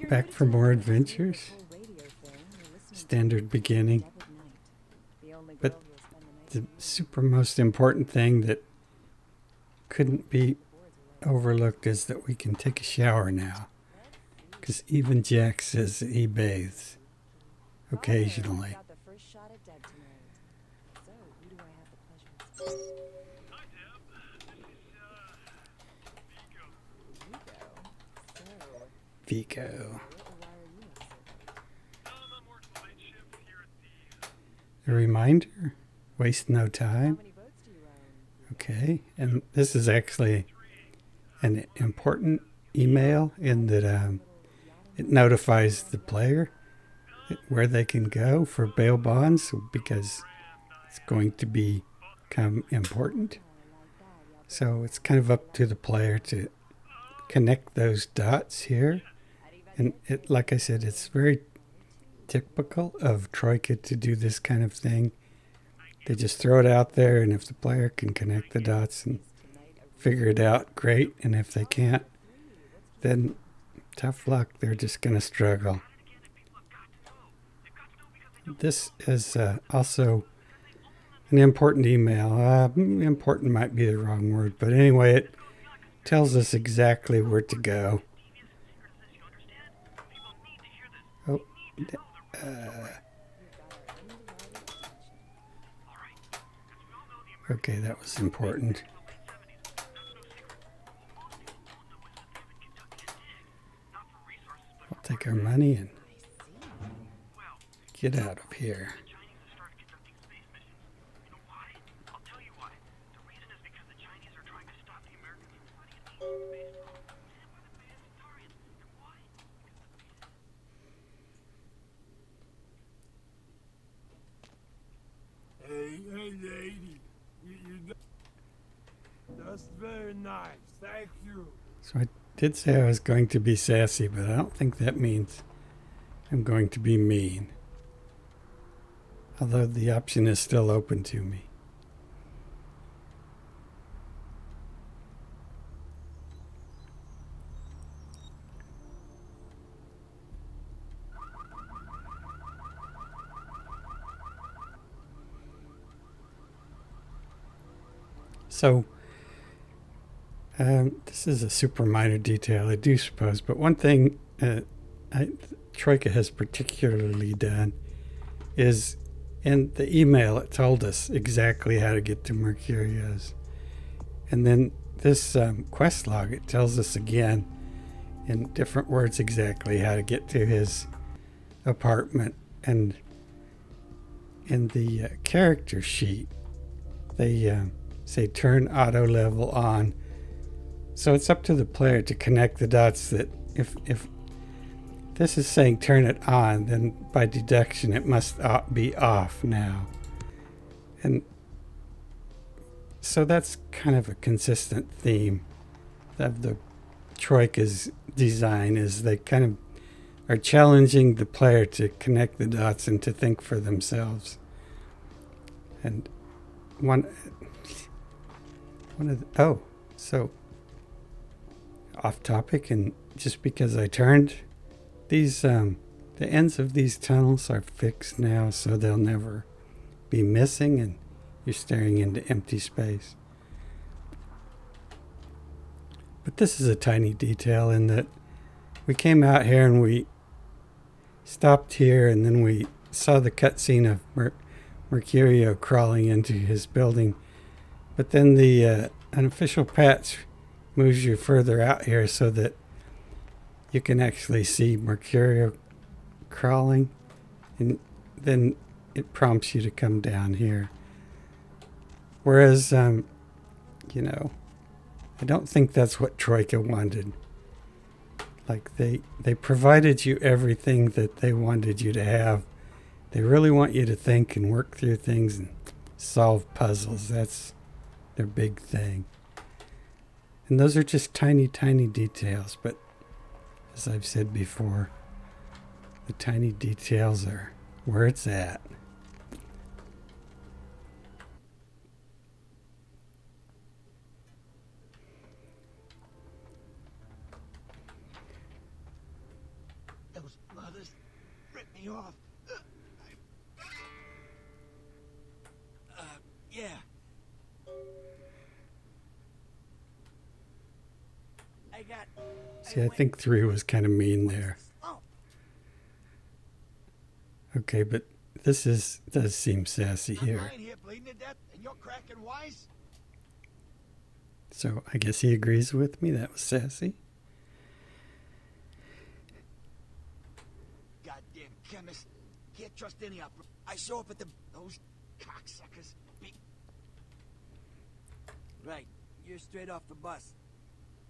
Back for more adventures. Standard beginning. But the super most important thing that couldn't be overlooked is that we can take a shower now. Because even Jack says that he bathes occasionally. Vico. A reminder, waste no time. Okay, and this is actually an important email in that it notifies the player where they can go for bail bonds because it's going to become important. So it's kind of up to the player to connect those dots here. And it, like I said, it's very typical of Troika to do this kind of thing. They just throw it out there, and if the player can connect the dots and figure it out, great. And if they can't, then tough luck. They're just going to struggle. This is also an important email. Important might be the wrong word, but anyway, it tells us exactly where to go. Oh, okay, that was important. I'll take our money and get out of here. Hey, lady. That's very nice. Thank you. So I did say I was going to be sassy, but I don't think that means I'm going to be mean. Although the option is still open to me. So, this is a super minor detail, I do suppose, but one thing Troika has particularly done is in the email it told us exactly how to get to Mercurio's. And then this quest log, it tells us again in different words exactly how to get to his apartment. And in the character sheet, they say turn auto level on. So it's up to the player to connect the dots that if this is saying turn it on, then by deduction it must be off now. And so that's kind of a consistent theme of the Troika's design, is they kind of are challenging the player to connect the dots and to think for themselves. And one of the, so off topic, and just because I turned, these the ends of these tunnels are fixed now, so they'll never be missing, and you're staring into empty space. But this is a tiny detail in that we came out here and we stopped here, and then we saw the cutscene of Mercurio crawling into his building. But then the unofficial patch moves you further out here so that you can actually see Mercurio crawling, and then it prompts you to come down here. Whereas, I don't think that's what Troika wanted. Like, they provided you everything that they wanted you to have. They really want you to think and work through things and solve puzzles. That's their big thing. And those are just tiny, tiny details. But as I've said before, the tiny details are where it's at. me off. Yeah. See, I think 3 was kind of mean there. Okay, but this does seem sassy I'm here. lying here bleeding to death, and you're cracking wise? So I guess he agrees with me. That was sassy. Goddamn chemist. Can't trust any opera. I show up at those cocksuckers. Right. You're straight off the bus.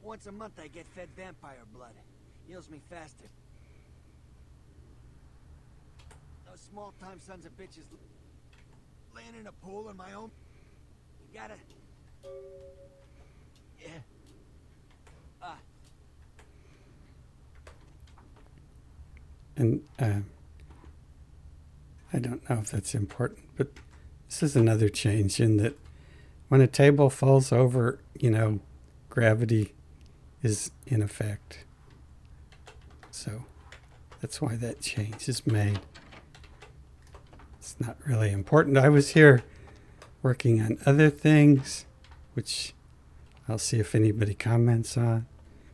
Once a month I get fed vampire blood. Heals me faster. Those small-time sons of bitches laying in a pool on my own. You gotta... Yeah. And I don't know if that's important, but this is another change in that when a table falls over, gravity is in effect. So that's why that change is made. It's not really important. I was here working on other things, which I'll see if anybody comments on.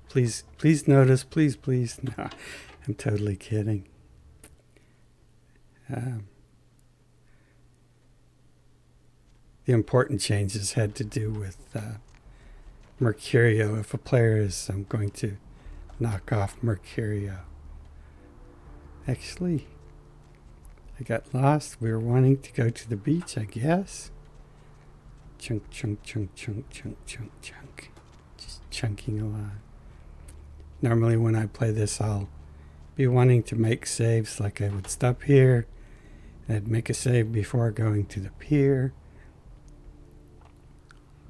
Please notice, please. No, I'm totally kidding. The important changes had to do with Mercurio. If a player is, I'm going to knock off Mercurio. Actually, I got lost. We were wanting to go to the beach, I guess. Chunk. Just chunking along. Normally when I play this, I'll be wanting to make saves, like I would stop here, and I'd make a save before going to the pier.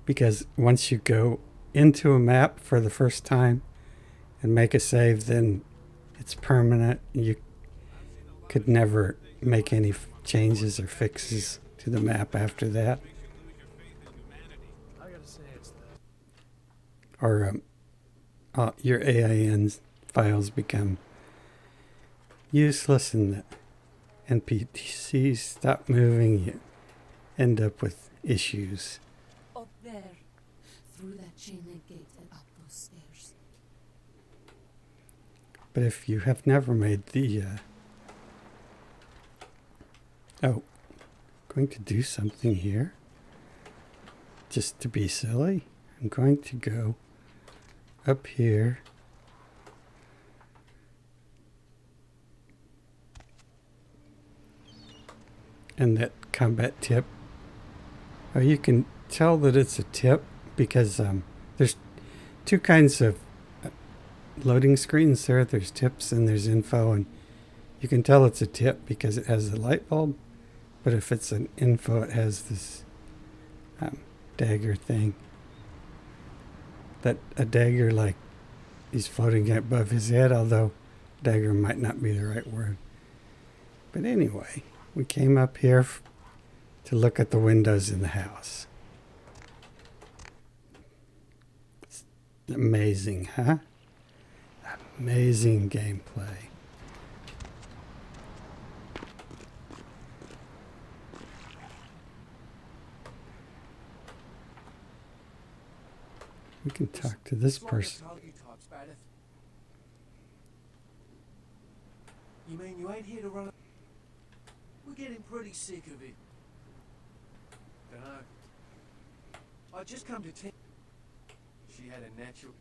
Because once you go into a map for the first time and make a save, then it's permanent. You could never make any changes or fixes to the map after that. Or your AIN files become useless and the NPCs stop moving. You end up with issues. Up there, through that chain link gate and up those stairs. But if you have never made the... going to do something here. Just to be silly. I'm going to go up here. And that combat tip. Oh, you can tell that it's a tip because there's two kinds of loading screens there. There's tips and there's info, and you can tell it's a tip because it has the light bulb. But if it's an info, it has this dagger thing. That a dagger, like he's floating above his head, although dagger might not be the right word. But anyway, we came up here to look at the windows in the house. It's amazing, huh? Amazing gameplay. We can talk to this person. You mean you ain't here to run? We're getting pretty sick of it. Dunno. I just come to tell. She had a natural.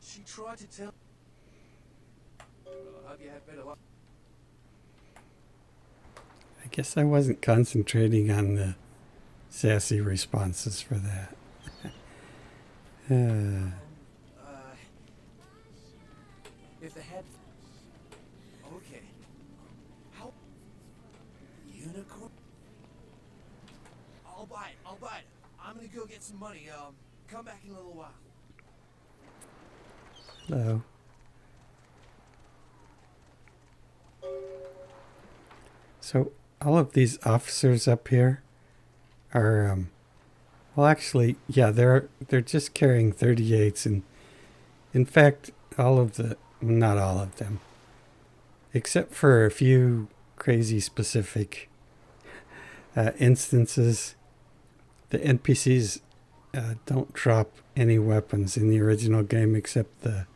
She tried to tell. Well, I hope you have better luck. I guess I wasn't concentrating on the sassy responses for that. If the head. Okay. How? Unicorn? I'll buy it. I'm gonna go get some money. Come back in a little while. Hello. So all of these officers up here are, well, actually, yeah, they're just carrying 38s, and in fact, not all of them. except for a few crazy specific instances, the NPCs don't drop any weapons in the original game except the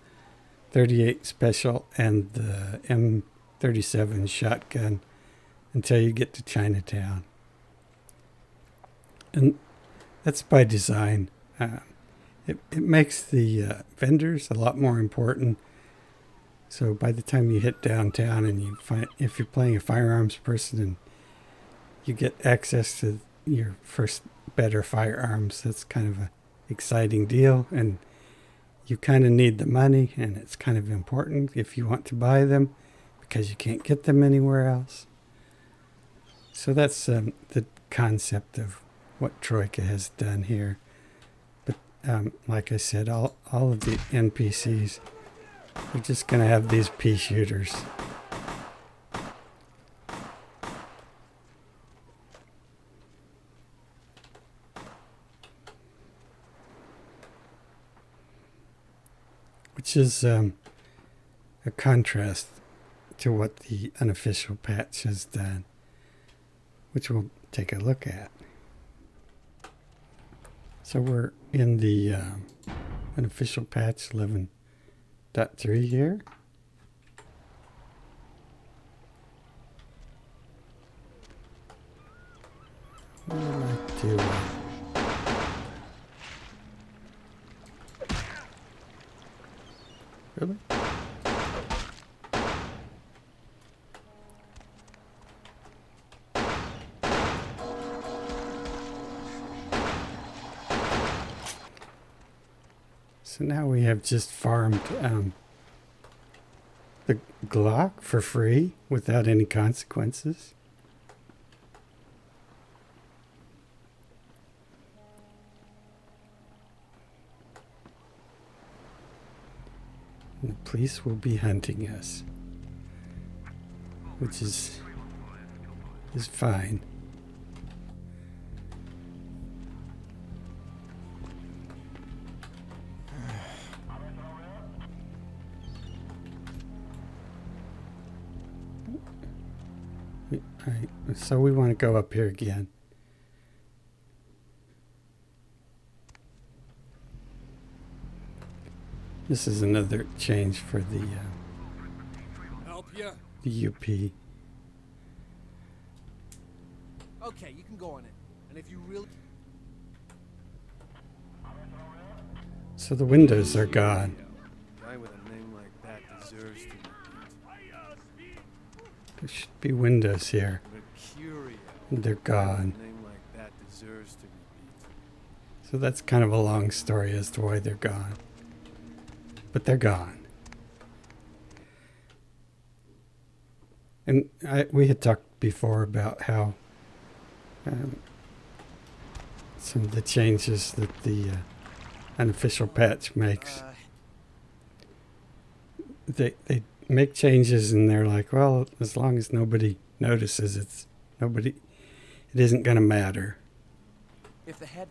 38 special and the M37 shotgun until you get to Chinatown. And that's by design. It makes the vendors a lot more important. So by the time you hit downtown and you find, if you're playing a firearms person and you get access to your first better firearms, that's kind of an exciting deal. And you kind of need the money, and it's kind of important if you want to buy them because you can't get them anywhere else. So that's the concept of what Troika has done here. But like I said, all of the NPCs are just going to have these pea shooters. Which is a contrast to what the unofficial patch has done, which we'll take a look at. So we're in the unofficial patch 11.3 here. What would I like to really? So now we have just farmed the Glock for free without any consequences. And the police will be hunting us, which is fine. So we want to go up here again. This is another change for the Help ya? the UP. Okay, you can go on it. And if you really... So the windows are gone. Guy with a name like that deserves to be beat. There should be windows here. Mercurial. They're gone. A name like that deserves to be beat. So that's kind of a long story as to why they're gone. But they're gone. And we had talked before about how some of the changes that the unofficial patch makes. They make changes and they're like, well, as long as nobody notices, it isn't going to matter. If the head...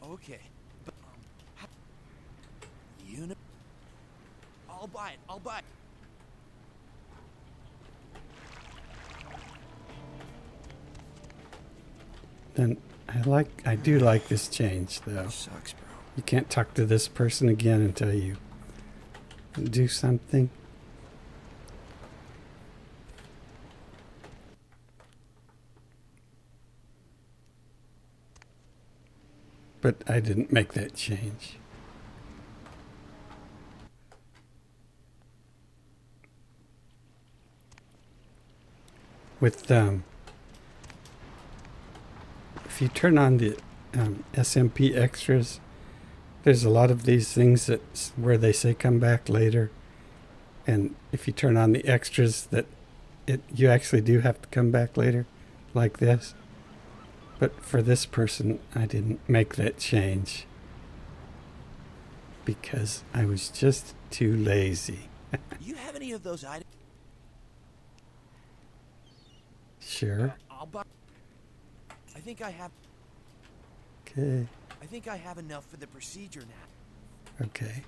Okay. But, you know... I'll buy it. I'll buy it. Then I do like this change though. Sucks, bro. You can't talk to this person again until you do something. But I didn't make that change. With if you turn on the SMP extras, there's a lot of these things that where they say come back later, and if you turn on the extras, that you actually do have to come back later, like this. But for this person, I didn't make that change because I was just too lazy. You have any of those items? Sure. I'll buy... I think I have... Okay. I think I have enough for the procedure now. Okay.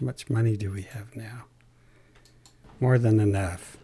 How much money do we have now? More than enough.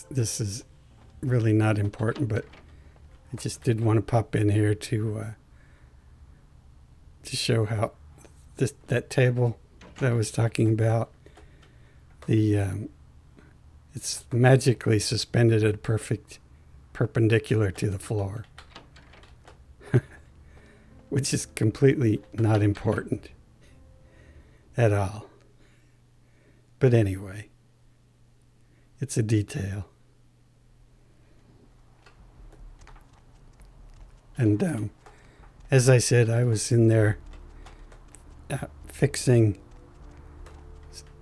This is really not important, but I just did want to pop in here to show how that table that I was talking about, it's magically suspended at a perfect perpendicular to the floor, which is completely not important at all. But anyway, it's a detail. And as I said, I was in there fixing.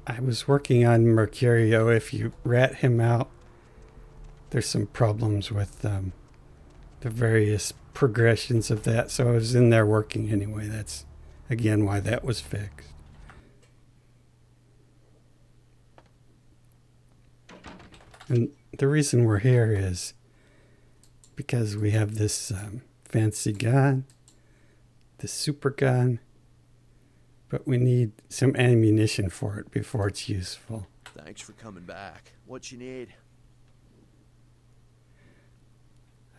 I was working on Mercurio. If you rat him out, there's some problems with the various progressions of that. So I was in there working anyway. That's, again, why that was fixed. And the reason we're here is because we have this fancy gun, this super gun, but we need some ammunition for it before it's useful. Thanks for coming back. What you need?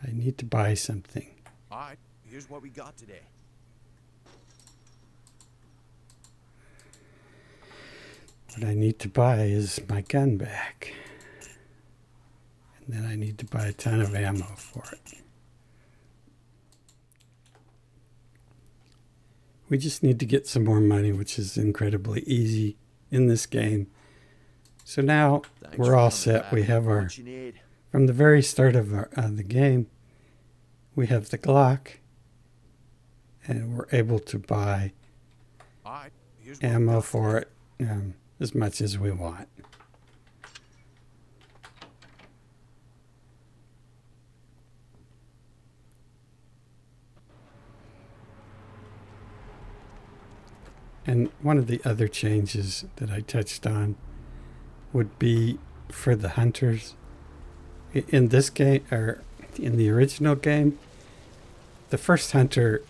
I need to buy something. All right, here's what we got today. What I need to buy is my gun back. And then I need to buy a ton of ammo for it. We just need to get some more money, which is incredibly easy in this game. So now we're all set. We have our, from the very start of the game, we have the Glock, and we're able to buy ammo for it as much as we want. And one of the other changes that I touched on would be for the hunters. In this game, or in the original game, the first hunter,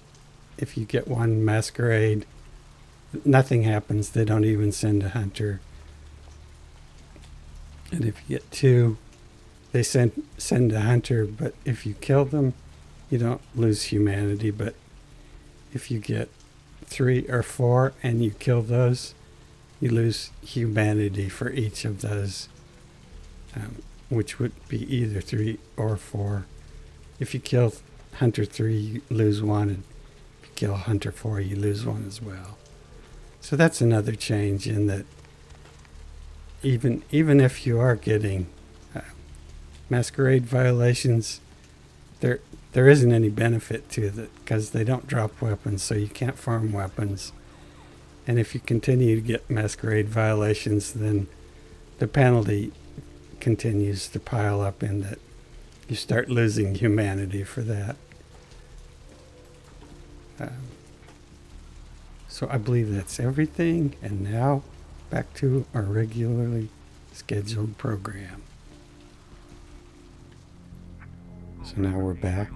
if you get one masquerade, nothing happens. They don't even send a hunter. And if you get two, they send a hunter, but if you kill them, you don't lose humanity. But if you get 3 or 4 and you kill those, you lose humanity for each of those, which would be either 3 or 4. If you kill Hunter 3, you lose 1, and if you kill Hunter 4, you lose 1 as well. So that's another change, in that even if you are getting masquerade violations, there isn't any benefit to that, because they don't drop weapons, so you can't farm weapons. And if you continue to get masquerade violations, then the penalty continues to pile up, in that you start losing humanity for that. So I believe that's everything. And now back to our regularly scheduled program. So now we're back.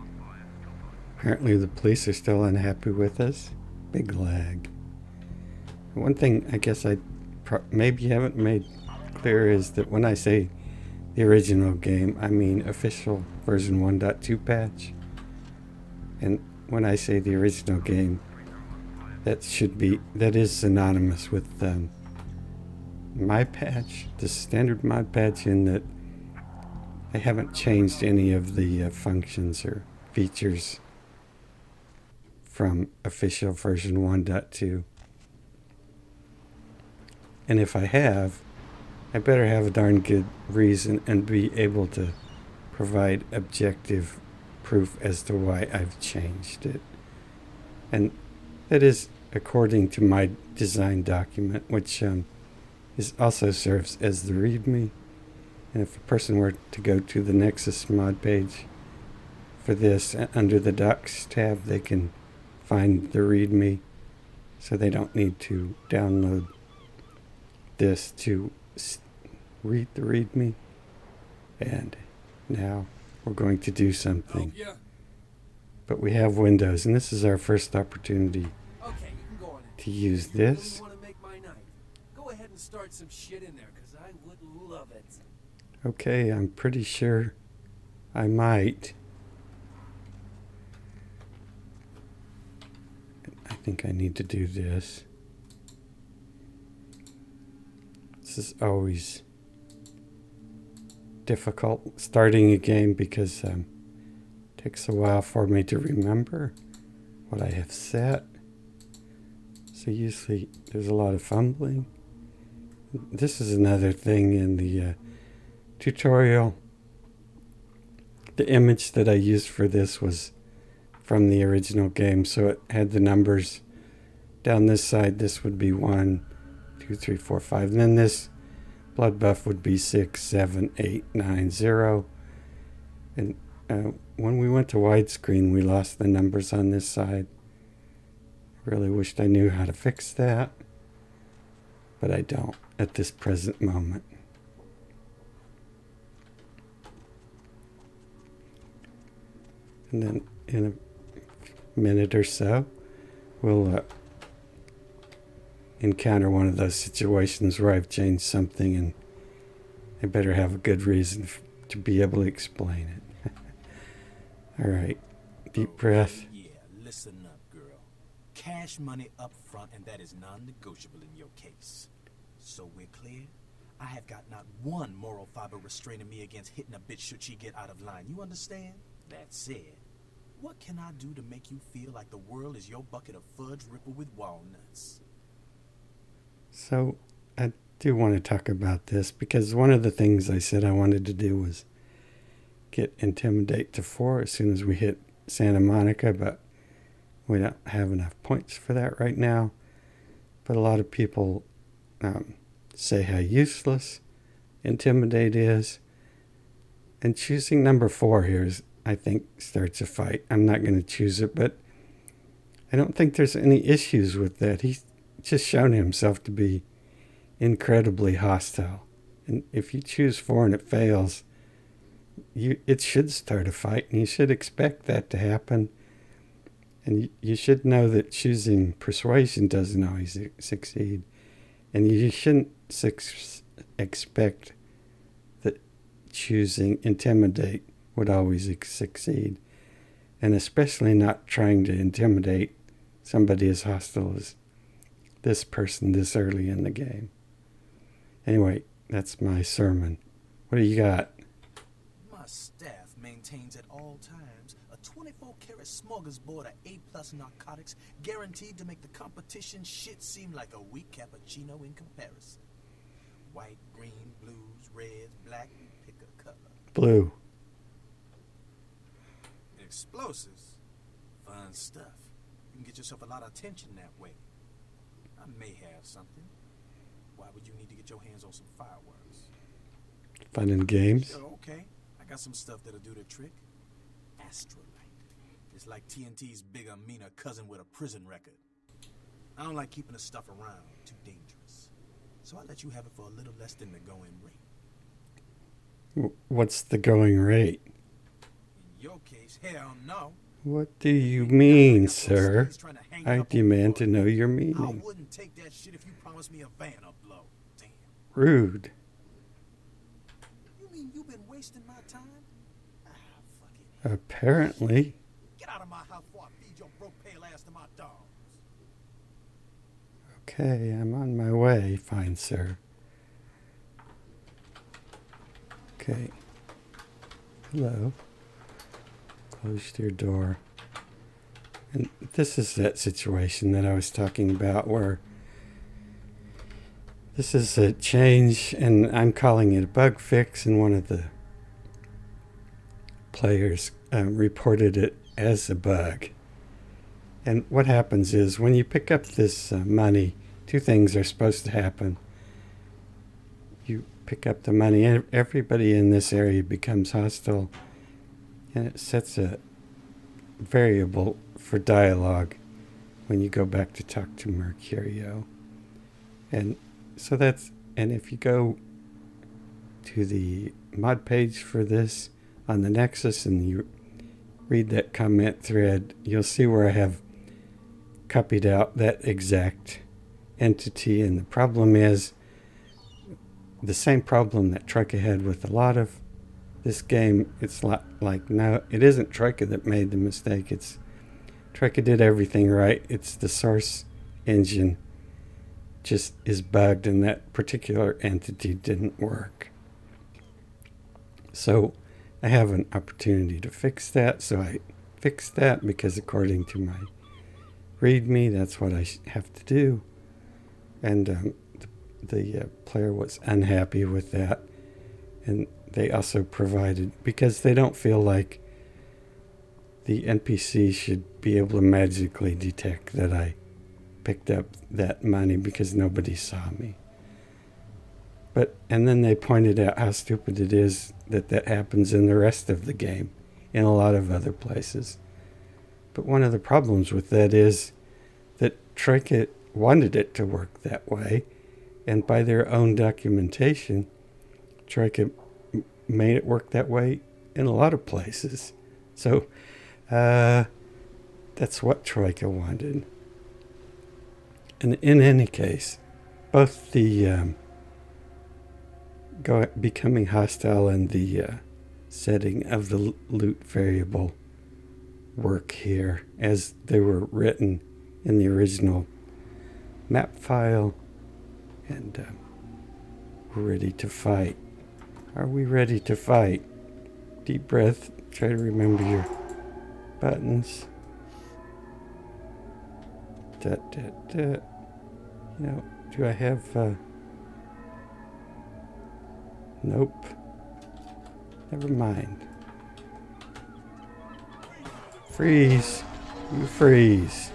Apparently the police are still unhappy with us. Big lag. One thing I guess I maybe haven't made clear is that when I say the original game, I mean official version 1.2 patch. And when I say the original game, that is synonymous with my patch, the standard mod patch, in that they haven't changed any of the functions or features from official version 1.2. And if I have, I better have a darn good reason and be able to provide objective proof as to why I've changed it. And that is according to my design document, which also serves as the README. And if a person were to go to the Nexus mod page for this, under the Docs tab, they can find the README, so they don't need to download this to read the README. And now we're going to do something. But we have Windows, and this is our first opportunity Okay, you can go on in. to use You really this. want to make my night? Go ahead and start some shit in there, because I would love it. Okay, I'm pretty sure I might. I think I need to do this. This is always difficult starting a game because it takes a while for me to remember what I have set. So usually there's a lot of fumbling. This is another thing in the tutorial. The image that I used for this was from the original game, so it had the numbers down this side. This would be 1, 2, 3, 4, 5, and then this blood buff would be 6, 7, 8, 9, 0. And when we went to widescreen, we lost the numbers on this side. I really wished I knew how to fix that, but I don't at this present moment. And then in a minute or so, we'll encounter one of those situations where I've changed something and I better have a good reason to be able to explain it. All right, deep breath. Yeah, listen up, girl. Cash money up front, and that is non-negotiable in your case. So we're clear? I have got not one moral fiber restraining me against hitting a bitch should she get out of line. You understand? That said, what can I do to make you feel like the world is your bucket of fudge rippled with walnuts? So I do want to talk about this because one of the things I said I wanted to do was get Intimidate to 4 as soon as we hit Santa Monica, but we don't have enough points for that right now. But a lot of people say how useless Intimidate is. And choosing number 4 here is, I think, starts a fight. I'm not going to choose it, but I don't think there's any issues with that. He's just shown himself to be incredibly hostile. And if you choose 4 and it fails, it should start a fight, and you should expect that to happen. And you should know that choosing Persuasion doesn't always succeed. And you shouldn't expect that choosing Intimidate would always succeed. And especially not trying to intimidate somebody as hostile as this person this early in the game. Anyway, that's my sermon. What do you got? My staff maintains at all times a 24-karat smorgasbord of A-plus narcotics guaranteed to make the competition shit seem like a weak cappuccino in comparison. White, green, blues, reds, black, pick a color. Blue. Explosives. Fun stuff. You can get yourself a lot of attention that way. I may have something. Why would you need to get your hands on some fireworks? Fun and games. Sure, okay. I got some stuff that'll do the trick. Astrolite. It's like TNT's bigger, meaner cousin with a prison record. I don't like keeping the stuff around. Too dangerous. So I let you have it for a little less than the going rate. What's the going rate? In your case, hell no. What do you mean, sir? I demand to know your I meaning. wouldn't take that shit if you promised me a van up blow. Damn. Rude. You mean you've been wasting my time? Ah, fuck it. Apparently. Get out of my house before I feed your broke pale ass to my dogs. Okay, I'm on my way, fine sir. Okay. Hello. Close your door. And this is that situation that I was talking about where This is a change, and I'm calling it a bug fix, and one of the players reported it as a bug. And what happens is when you pick up this money, two things are supposed to happen. You pick up the money, and everybody in this area becomes hostile, and it sets a variable for dialogue when you go back to talk to Mercurio. And so and if you go to the mod page for this on the Nexus and you read that comment thread, you'll see where I have copied out that exact entity. And the problem is the same problem that Troika had with a lot of this game. It's like, no, it isn't Troika that made the mistake. It's Troika did everything right. It's the source engine just is bugged, and that particular entity didn't work. So I have an opportunity to fix that. So I fixed that because according to my README, that's what I have to do. And the player was unhappy with that. And they also provided, because they don't feel like the NPC should be able to magically detect that I picked up that money because nobody saw me. And then they pointed out how stupid it is that that happens in the rest of the game, in a lot of other places. But one of the problems with that is that Troika wanted it to work that way, and by their own documentation, Troika made it work that way in a lot of places. So that's what Troika wanted. And in any case, both the becoming hostile and the setting of the loot variable work here as they were written in the original map file. And we're ready to fight. Are we ready to fight? Deep breath. Try to remember your buttons. You know, do I have... Nope. Never mind. Freeze. You freeze.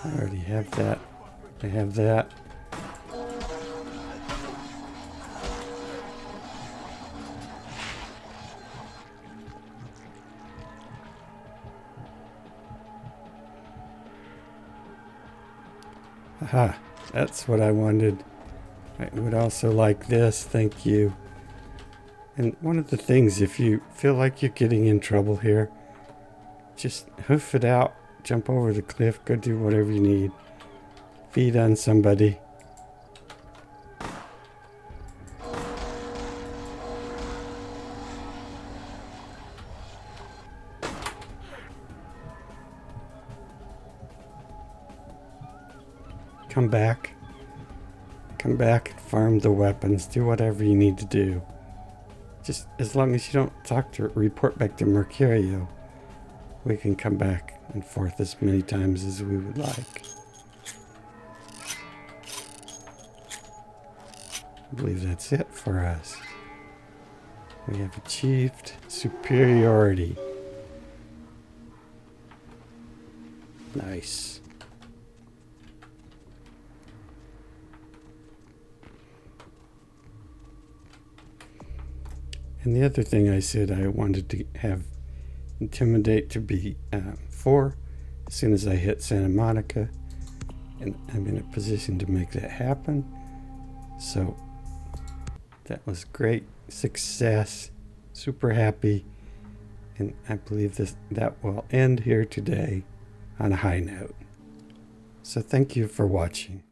I already have that. I have that. Aha, that's what I wanted. I would also like this, thank you. And one of the things, if you feel like you're getting in trouble here, just hoof it out, jump over the cliff, go do whatever you need. Feed on somebody. Come back and farm the weapons. Do whatever you need to do. Just as long as you don't report back to Mercurio, we can come back and forth as many times as we would like. I believe that's it for us. We have achieved superiority. Nice. And the other thing I said I wanted to have Intimidate to be 4 as soon as I hit Santa Monica. And I'm in a position to make that happen. So that was great success. Super happy. And I believe that will end here today on a high note. So thank you for watching.